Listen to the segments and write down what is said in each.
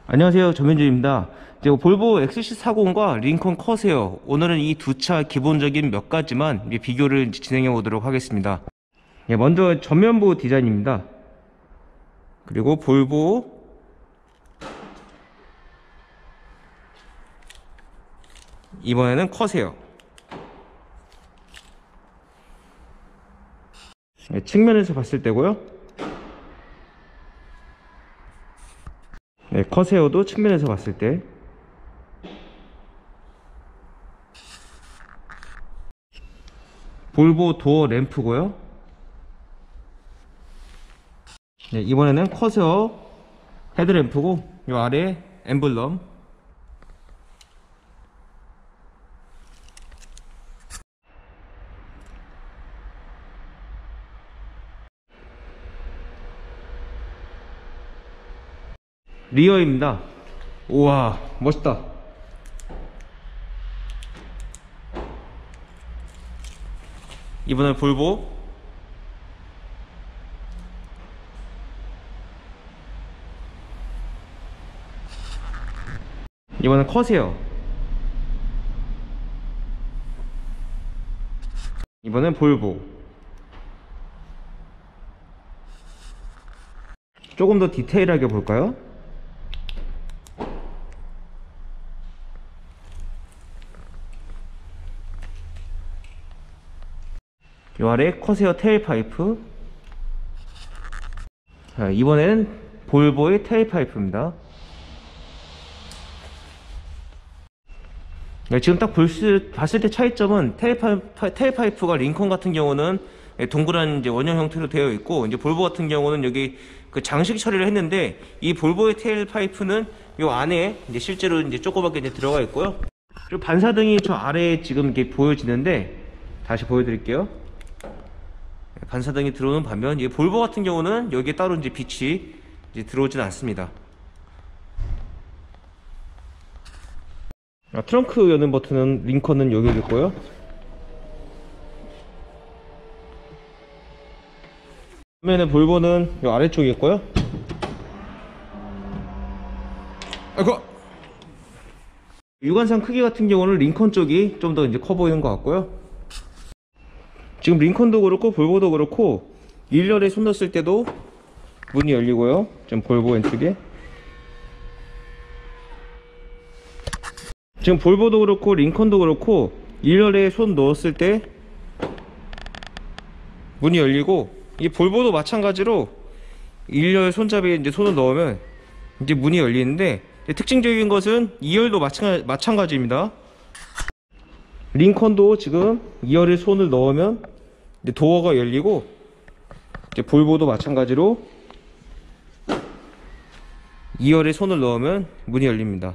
안녕하세요, 전민주입니다. 볼보 XC40과 링컨 커세어, 오늘은 이 두 차 기본적인 몇 가지만 비교를 진행해 보도록 하겠습니다. 먼저 전면부 디자인입니다. 그리고 볼보 이번에는 커세어. 측면에서 봤을 때고요. 커세어도 측면에서 봤을 때. 볼보 도어 램프고요. 이번에는 커세어 헤드램프고, 이 아래 엠블럼. 리어입니다. 우와, 멋있다. 이번엔 볼보. 이번엔 커세어. 이번엔 볼보. 조금 더 디테일하게 볼까요? 요 아래 커세어 테일파이프. 자, 이번에는 볼보의 테일파이프입니다. 지금 딱 봤을 때 차이점은 테일파이프가 링컨 같은 경우는 동그란 이제 원형 형태로 되어 있고, 이제 볼보 같은 경우는 여기 그 장식 처리를 했는데, 이 볼보의 테일파이프는 요 안에 이제 실제로 이제 조그맣게 이제 들어가 있고요. 그리고 반사등이 저 아래에 지금 이렇게 보여지는데, 다시 보여드릴게요. 반사등이 들어오는 반면, 이 볼보 같은 경우는 여기에 따로 이제 빛이 이제 들어오지는 않습니다. 트렁크 여는 버튼은 링컨은 여기 있고요. 그러면은 볼보는 이 아래쪽에 있고요. 아이고. 유관상 크기 같은 경우는 링컨 쪽이 좀 더 이제 커 보이는 것 같고요. 지금 링컨도 그렇고 볼보도 그렇고 일렬에 손 넣었을 때도 문이 열리고요. 지금 볼보 왼쪽에. 지금 볼보도 그렇고 링컨도 그렇고 일렬에 손 넣었을 때 문이 열리고, 이 볼보도 마찬가지로 일렬 손잡이에 이제 손을 넣으면 이제 문이 열리는데, 특징적인 것은 2열도 마찬가지입니다. 링컨도 지금 2열에 손을 넣으면 이제 도어가 열리고, 이제 볼보도 마찬가지로 2열에 손을 넣으면 문이 열립니다.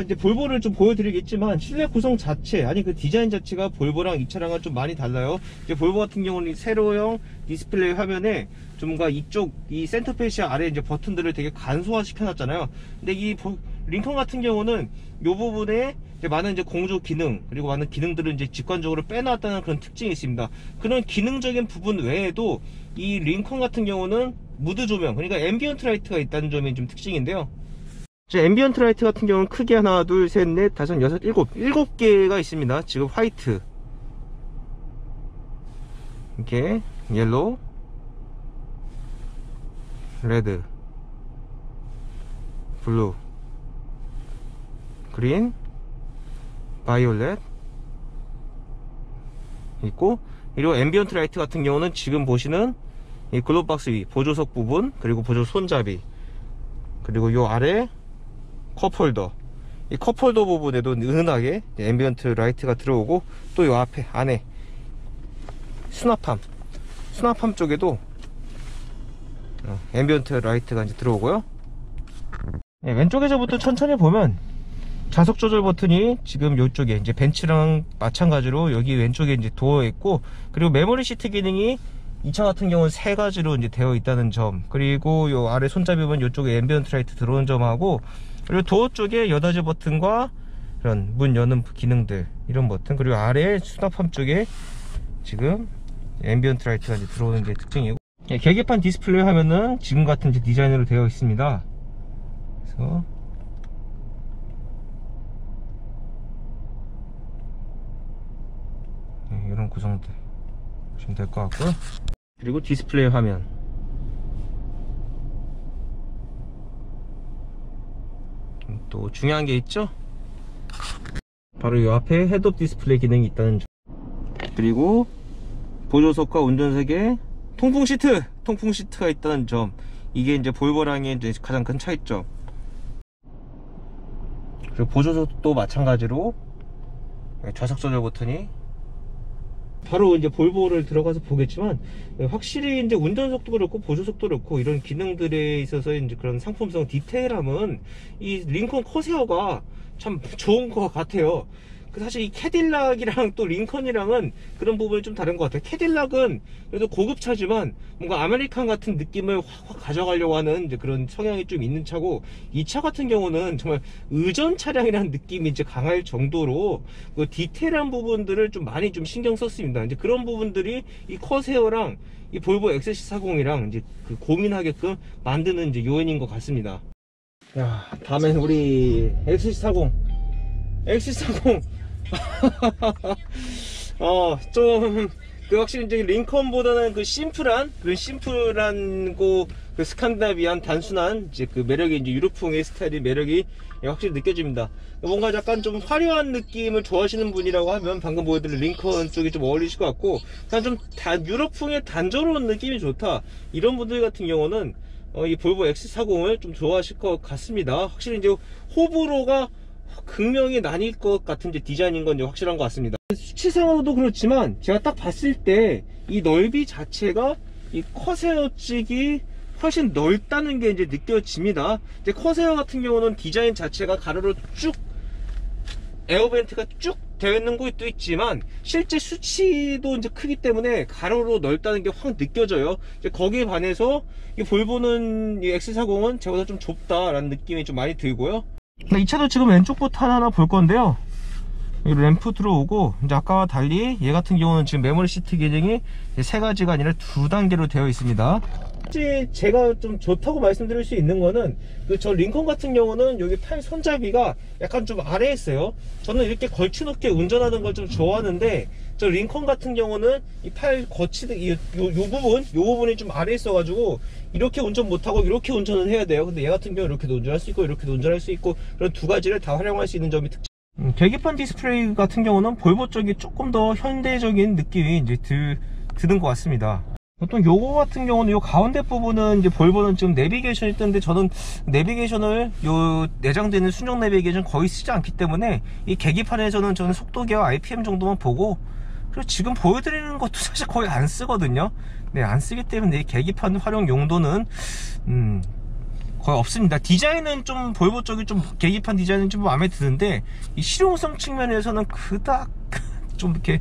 이제 볼보를 좀 보여드리겠지만, 실내 구성 자체, 아니 그 디자인 자체가 볼보랑 이 차량은 좀 많이 달라요. 이제 볼보 같은 경우는 세로형 디스플레이 화면에 좀가 이쪽 이 센터페시아 아래 이제 버튼들을 되게 간소화 시켜놨잖아요. 근데 이 링컨 같은 경우는 요 부분에 이제 많은 이제 공조 기능, 그리고 많은 기능들을 이제 직관적으로 빼놨다는 그런 특징이 있습니다. 그런 기능적인 부분 외에도 이 링컨 같은 경우는 무드 조명, 그러니까 앰비언트 라이트가 있다는 점이 좀 특징인데요. 앰비언트 라이트 같은 경우는 크게 하나, 둘, 셋, 넷, 다섯, 여섯, 일곱 개가 있습니다. 지금 화이트, 이렇게 옐로우, 레드, 블루, 그린, 바이올렛 있고, 그리고 앰비언트 라이트 같은 경우는 지금 보시는 이 글로브박스 위 보조석 부분, 그리고 보조 손잡이, 그리고 요 아래 컵홀더, 이 컵홀더 부분에도 은은하게 앰비언트 라이트가 들어오고, 또 이 앞에 안에 수납함 쪽에도 앰비언트 라이트가 이제 들어오고요. 네, 왼쪽에서부터 천천히 보면 자석 조절 버튼이 지금 이쪽에 이제 벤츠랑 마찬가지로 여기 왼쪽에 이제 도어 있고, 그리고 메모리 시트 기능이 이 차 같은 경우는 세 가지로 이제 되어 있다는 점, 그리고 요 아래 손잡이 보면 이쪽에 앰비언트 라이트 들어오는 점하고, 그리고 도어 쪽에 여닫이 버튼과 이런 문 여는 기능들, 이런 버튼, 그리고 아래 수납함 쪽에 지금 앰비언트 라이트가 이제 들어오는 게 특징이고, 계기판 디스플레이 화면은 지금 같은 이제 디자인으로 되어 있습니다. 그래서 이런 구성들 보시면 될 것 같고요. 그리고 디스플레이 화면, 또 중요한 게 있죠. 바로 이 앞에 헤드업 디스플레이 기능이 있다는 점, 그리고 보조석과 운전석에 통풍 시트가 있다는 점, 이게 이제 볼보랑의 이제 가장 큰 차이점. 그리고 보조석도 마찬가지로 좌석 조절 버튼이, 바로 이제 볼보를 들어가서 보겠지만 확실히 이제 운전석도 그렇고 보조석도 그렇고 이런 기능들에 있어서 이제 그런 상품성 디테일함은 이 링컨 커세어가 참 좋은 것 같아요. 사실 이 캐딜락이랑 또 링컨이랑은 그런 부분이 좀 다른 것 같아요. 캐딜락은 그래도 고급차지만 뭔가 아메리칸 같은 느낌을 확 가져가려고 하는 이제 그런 성향이 좀 있는 차고, 이 차 같은 경우는 정말 의전 차량이라는 느낌이 이제 강할 정도로 그 디테일한 부분들을 좀 많이 좀 신경 썼습니다. 이제 그런 부분들이 이 커세어랑 이 볼보 XC40이랑 이제 그 고민하게끔 만드는 이제 요인인 것 같습니다. 야, 다음엔 우리 XC40 좀 확실히 이제 링컨보다는 그 심플한 그 스칸디나비안 단순한 이제 그 매력이, 이제 유럽풍의 스타일의 매력이 확실히 느껴집니다. 뭔가 약간 좀 화려한 느낌을 좋아하시는 분이라고 하면 방금 보여드린 링컨 쪽이 좀 어울리실 것 같고, 그냥 좀 유럽풍의 단조로운 느낌이 좋다, 이런 분들 같은 경우는 이 볼보 X40을 좀 좋아하실 것 같습니다. 확실히 이제 호불호가 극명히 나뉠 것 같은 이제 디자인인 건 이제 확실한 것 같습니다. 수치상으로도 그렇지만 제가 딱 봤을 때 이 넓이 자체가 이 커세어 쪽이 훨씬 넓다는 게 이제 느껴집니다. 이제 커세어 같은 경우는 디자인 자체가 가로로 쭉 에어벤트가 쭉 되어 있는 곳도 있지만 실제 수치도 이제 크기 때문에 가로로 넓다는 게 확 느껴져요. 이제 거기에 반해서 이 볼보는 이 X40은 제보다 좀 좁다라는 느낌이 좀 많이 들고요. 이 차도 지금 왼쪽부터 하나하나 볼 건데요. 여기 램프 들어오고, 이제 아까와 달리 얘 같은 경우는 지금 메모리 시트 기능이 세 가지가 아니라 두 단계로 되어 있습니다. 제가 좀 좋다고 말씀드릴 수 있는 거는 저 링컨 같은 경우는 여기 팔 손잡이가 약간 좀 아래에 있어요. 저는 이렇게 걸쳐놓게 운전하는 걸 좀 좋아하는데, 저 링컨 같은 경우는 이 팔 거치대 요 부분이 좀 아래에 있어가지고 이렇게 운전 못하고 이렇게 운전을 해야 돼요. 근데 얘 같은 경우는 이렇게도 운전할 수 있고 이렇게도 운전할 수 있고, 그런 두 가지를 다 활용할 수 있는 점이 특징. 계기판 디스플레이 같은 경우는 볼보 쪽이 조금 더 현대적인 느낌이 이제 드는 것 같습니다. 보통 요거 같은 경우는 요 가운데 부분은 이제 볼보는 지금 내비게이션이 뜨는데, 저는 내비게이션을 요 내장되는 순정 내비게이션 거의 쓰지 않기 때문에 이 계기판에서는 저는 속도계와 RPM 정도만 보고, 그리고 지금 보여드리는 것도 사실 거의 안 쓰거든요. 네, 안 쓰기 때문에 이 계기판 활용 용도는 거의 없습니다. 디자인은 좀 볼보 쪽이 좀 계기판 디자인은 좀 마음에 드는데, 이 실용성 측면에서는 그닥 좀 이렇게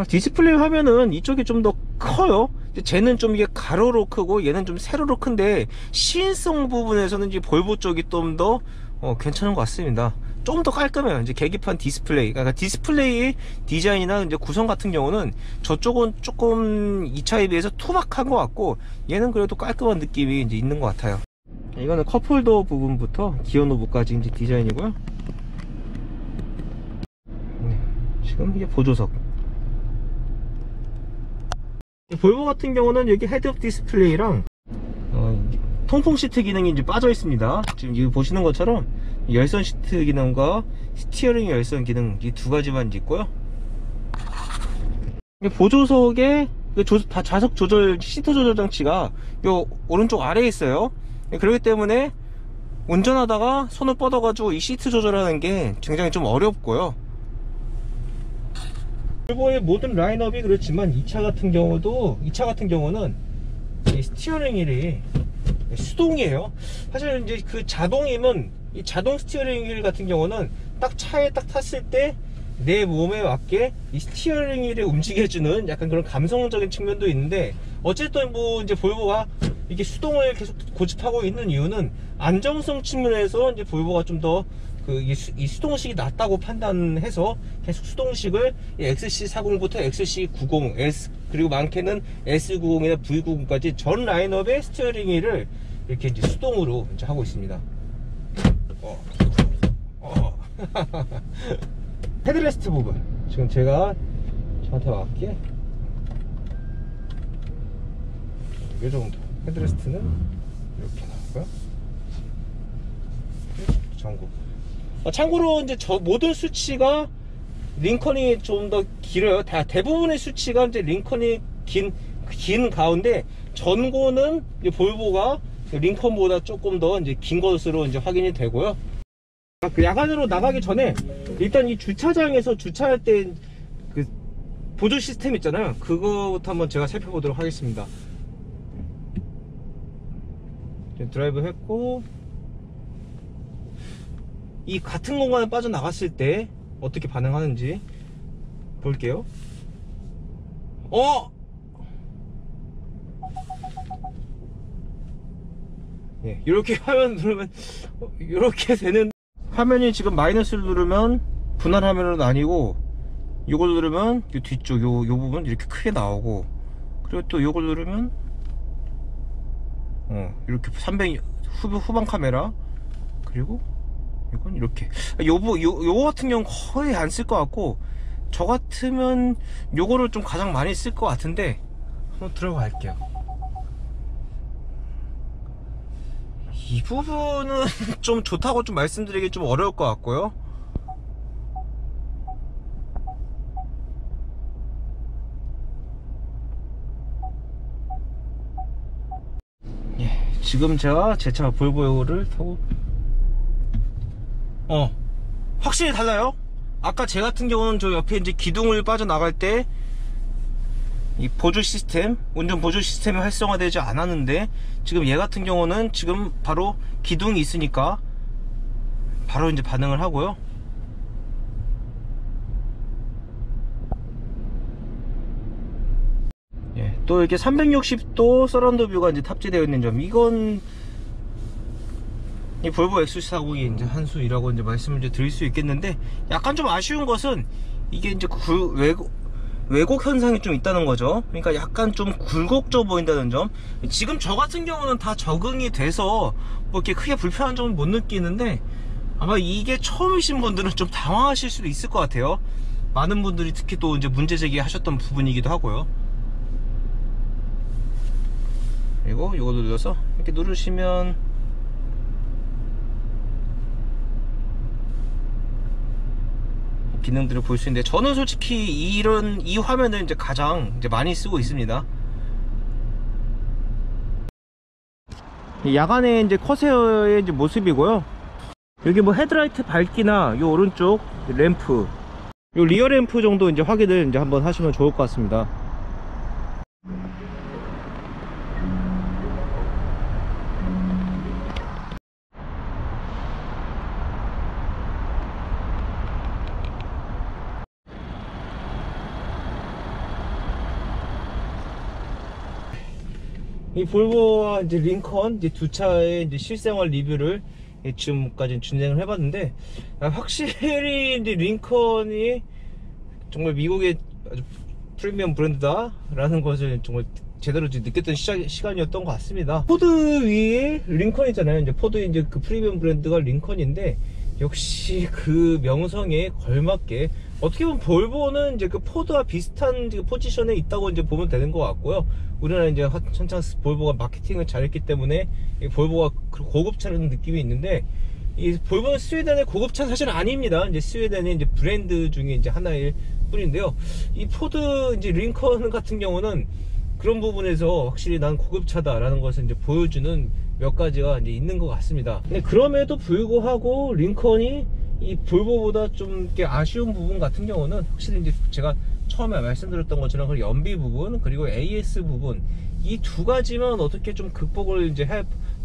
디스플레이 화면은 이쪽이 좀 더 커요. 쟤는 좀 이게 가로로 크고 얘는 좀 세로로 큰데, 시인성 부분에서는 이제 볼보 쪽이 좀 더 괜찮은 것 같습니다. 좀 더 깔끔해요. 이제 계기판 디스플레이, 그러니까 디스플레이 디자인이나 이제 구성 같은 경우는 저쪽은 조금 이 차에 비해서 투박한 것 같고, 얘는 그래도 깔끔한 느낌이 이제 있는 것 같아요. 이거는 컵홀더 부분부터 기어 노브까지 이제 디자인이고요. 지금 이게 보조석. 볼보 같은 경우는 여기 헤드업 디스플레이랑 통풍 시트 기능이 이제 빠져 있습니다. 지금 여기 보시는 것처럼 열선 시트 기능과 스티어링 열선 기능, 이 두 가지만 이제 있고요. 보조석에 좌석 조절, 시트 조절 장치가 요 오른쪽 아래에 있어요. 그렇기 때문에 운전하다가 손을 뻗어 가지고 이 시트 조절하는 게 굉장히 좀 어렵고요. 볼보의 모든 라인업이 그렇지만 이 차 같은 경우는 이 스티어링 휠이 수동이에요. 사실 이제 그 자동이면 이 자동 스티어링 휠 같은 경우는 딱 차에 딱 탔을 때 내 몸에 맞게 이 스티어링 휠을 움직여주는 약간 그런 감성적인 측면도 있는데, 어쨌든 뭐 이제 볼보가 이게 수동을 계속 고집하고 있는 이유는 안정성 측면에서 이제 볼보가 좀 더 이 수동식이 낫다고 판단해서 계속 수동식을 XC40부터 XC90, S 그리고 많게는 S90이나 V90까지 전 라인업의 스티어링 휠을 이렇게 이제 수동으로 이제 하고 있습니다. 헤드레스트 부분 지금 제가 저한테 맞게 이 정도 헤드레스트는 이렇게 나오고요. 전구. 참고로 이제 저 모든 수치가 링컨이 좀 더 길어요. 대부분의 수치가 이제 링컨이 긴 가운데 전고는 이제 볼보가 링컨보다 조금 더 이제 긴 것으로 이제 확인이 되고요. 그 야간으로 나가기 전에 일단 이 주차장에서 주차할 때 그 보조 시스템 있잖아요. 그거부터 한번 제가 살펴보도록 하겠습니다. 드라이브 했고, 이 같은 공간에 빠져나갔을 때 어떻게 반응하는지 볼게요. 예, 이렇게 화면 누르면 이렇게 되는, 화면이 지금 마이너스를 누르면 분할 화면은 아니고, 이걸 누르면 이 뒤쪽 요 부분 이렇게 크게 나오고, 그리고 또 이걸 누르면 이렇게 300 후방 카메라, 그리고 이건 이렇게 요거 같은 경우는 거의 안 쓸 것 같고, 저 같으면 요거를 좀 가장 많이 쓸 것 같은데 한번 들어갈게요. 이 부분은 좀 좋다고 좀 말씀드리기 좀 어려울 것 같고요. 예, 지금 제가 제 차 볼보를 타고 확실히 달라요. 아까 제 같은 경우는 저 옆에 이제 기둥을 빠져나갈 때 이 보조 시스템, 운전 보조 시스템이 활성화되지 않았는데, 지금 얘 같은 경우는 지금 바로 기둥이 있으니까 바로 이제 반응을 하고요. 예, 또 이렇게 360도 서라운드 뷰가 이제 탑재되어 있는 점, 이건 이 볼보 XC40이 이제 한 수이라고 이제 말씀을 이제 드릴 수 있겠는데, 약간 좀 아쉬운 것은 이게 이제 왜곡 현상이 좀 있다는 거죠. 그러니까 약간 좀 굴곡져 보인다는 점. 지금 저 같은 경우는 다 적응이 돼서 뭐 이렇게 크게 불편한 점은 못 느끼는데, 아마 이게 처음이신 분들은 좀 당황하실 수도 있을 것 같아요. 많은 분들이 특히 또 이제 문제 제기하셨던 부분이기도 하고요. 그리고 이거 눌러서 이렇게 누르시면 기능들을 볼 수 있는데, 저는 솔직히 이 화면을 이제 가장 이제 많이 쓰고 있습니다. 야간에 이제 커세어의 이제 모습이고요. 여기 뭐 헤드라이트 밝기나 요 오른쪽 램프, 요 리어 램프 정도 이제 확인을 이제 한번 하시면 좋을 것 같습니다. 이 볼보와 이제 링컨 이제 두 차의 이제 실생활 리뷰를 지금까지 진행을 해봤는데, 확실히 이제 링컨이 정말 미국의 아주 프리미엄 브랜드다라는 것을 정말 제대로 느꼈던 시간이었던 것 같습니다. 포드 위에 링컨이잖아요. 이제 포드 이제 그 프리미엄 브랜드가 링컨인데, 역시 그 명성에 걸맞게 어떻게 보면 볼보는 이제 그 포드와 비슷한 포지션에 있다고 이제 보면 되는 것 같고요. 우리나라 이제 한창 볼보가 마케팅을 잘했기 때문에 볼보가 고급차라는 느낌이 있는데, 이 볼보는 스웨덴의 고급차 사실은 아닙니다. 이제 스웨덴의 이제 브랜드 중에 이제 하나일 뿐인데요. 이 포드 이제 링컨 같은 경우는 그런 부분에서 확실히 난 고급차다라는 것을 이제 보여주는 몇 가지가 이제 있는 것 같습니다. 근데 그럼에도 불구하고 링컨이 이 볼보보다 좀 이렇게 아쉬운 부분 같은 경우는, 확실히 이제 제가 처음에 말씀드렸던 것처럼 그 연비 부분, 그리고 AS 부분, 이 두 가지만 어떻게 좀 극복을 이제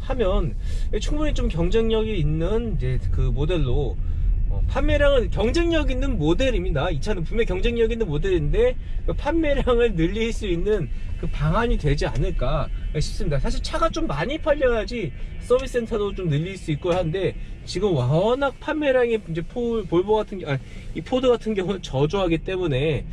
하면 충분히 좀 경쟁력이 있는 이제 그 모델로 판매량은 경쟁력 있는 모델입니다. 이 차는 분명히 경쟁력 있는 모델인데 그 판매량을 늘릴 수 있는 그 방안이 되지 않을까 싶습니다. 사실 차가 좀 많이 팔려야지 서비스 센터도 좀 늘릴 수 있고 한데 지금 워낙 판매량이 이제 볼보 같은 이 포드 같은 경우는 저조하기 때문에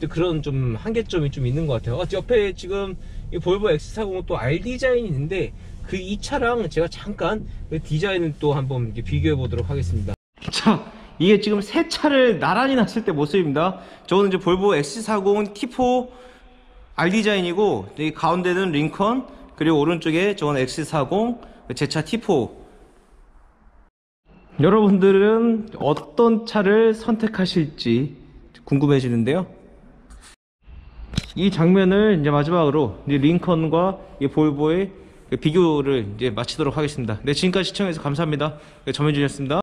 그런 좀 한계점이 좀 있는 것 같아요. 옆에 지금 이 볼보 X40 또 R 디자인이 있는데 그 이 차랑 제가 잠깐 그 디자인을 또 한번 비교해 보도록 하겠습니다. 자, 이게 지금 세 차를 나란히 놨을 때 모습입니다. 저거는 이제 볼보 X40 T4 R 디자인이고, 이 가운데는 링컨, 그리고 오른쪽에 저건 X40 제 차 T4. 여러분들은 어떤 차를 선택하실지 궁금해지는데요. 이 장면을 이제 마지막으로 이제 링컨과 이 볼보의 비교를 이제 마치도록 하겠습니다. 네, 지금까지 시청해주셔서 감사합니다. 네, 정현준이었습니다.